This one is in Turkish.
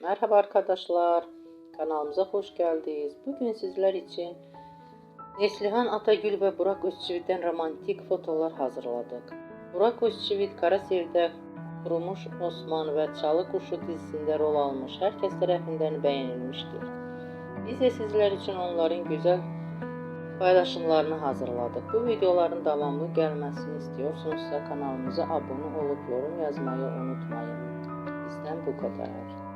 Merhaba arkadaşlar, kanalımıza hoş geldiniz. Bugün sizler için Neslihan Atagül ve Burak Özçivit'ten romantik fotolar hazırladık. Burak Özçivit, Kara Sevda, Kurumuş Osman ve Çalı Kuşu dizisinde rol almış. Herkes tarafından beğenilmiştir. Biz de sizler için onların güzel paylaşımlarını hazırladık. Bu videoların devamlı gelmesini istiyorsunuzsa kanalımıza abone olup yorum yazmayı unutmayın. Bizden bu kadar.